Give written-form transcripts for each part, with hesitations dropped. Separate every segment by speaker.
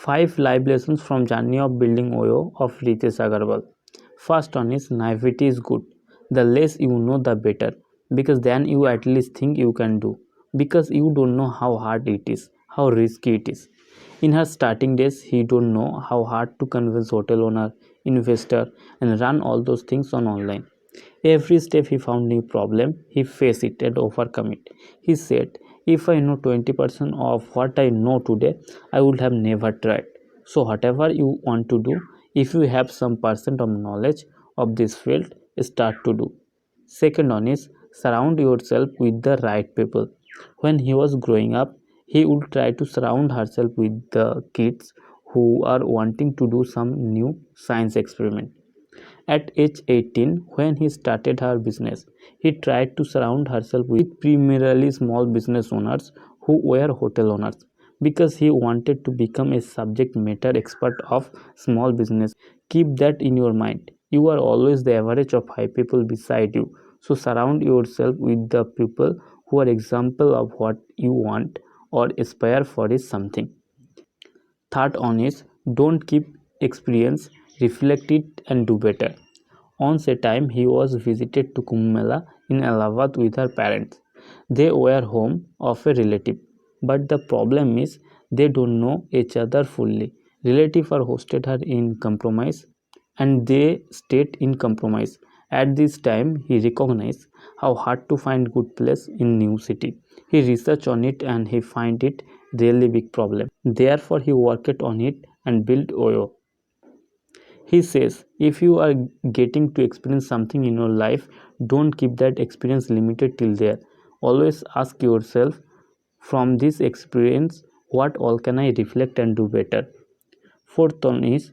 Speaker 1: 5 life lessons from Journey of Building OYO of Ritesh Agarwal. First one is naivety is good. The less you know, the better. Because then you at least think you can do. Because you don't know how hard it is, how risky it is. In her starting days, he don't know how hard to convince hotel owner, investor, and run all those things on online. Every step he found new problem, he faced it and overcome it. He said, if I know 20% of what I know today, I would have never tried. So whatever you want to do, if you have some percent of knowledge of this field, start to do. Second one is surround yourself with the right people. When he was growing up, he would try to surround herself with the kids who are wanting to do some new science experiment. At age 18, when he started her business, he tried to surround herself with primarily small business owners who were hotel owners because he wanted to become a subject matter expert of small business. Keep that in your mind. You are always the average of 5 people beside you. So surround yourself with the people who are example of what you want or aspire for is something. Third on is don't keep experience, reflect it and do better. Once a time he was visited to Kumbh Mela in Allahabad with her parents. They were home of a relative, but the problem is they don't know each other fully. Relative are hosted her in compromise and they stayed in compromise. At this time he recognized how hard to find good place in new city. He researched on it and he find it really big problem. Therefore he worked on it and built OYO. He says, if you are getting to experience something in your life, don't keep that experience limited till there. Always ask yourself, from this experience, what all can I reflect and do better? Fourth one is,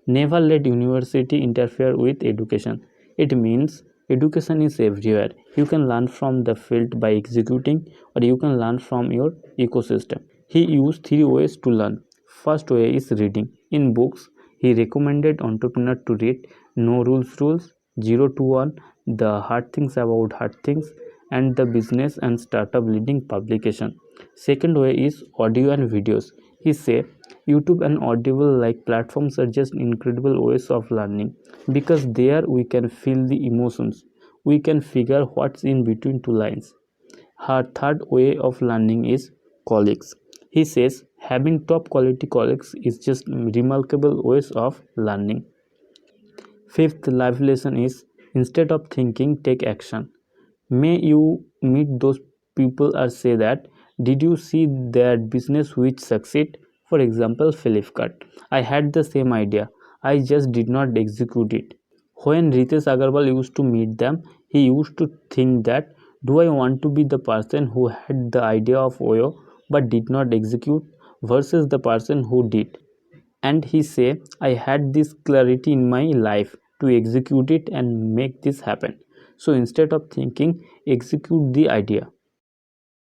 Speaker 1: never let university interfere with education. It means education is everywhere. You can learn from the field by executing, or you can learn from your ecosystem. He used 3 ways to learn. First way is reading. In books, he recommended entrepreneurs to read No Rules, 0 to 1, The Hard Things About Hard Things, and the Business and Startup Leading publication. Second way is audio and videos. He said YouTube and Audible like platforms are just incredible ways of learning because there we can feel the emotions. We can figure what's in between two lines. Her third way of learning is colleagues. He says having top quality colleagues is just remarkable ways of learning. Fifth life lesson is instead of thinking, take action. May you meet those people or say that, did you see that business which succeed? For example, Flipkart. I had the same idea. I just did not execute it. When Ritesh Agarwal used to meet them, he used to think that, do I want to be the person who had the idea of OYO but did not execute versus the person who did? And he say, I had this clarity in my life to execute it and make this happen. So instead of thinking, execute the idea.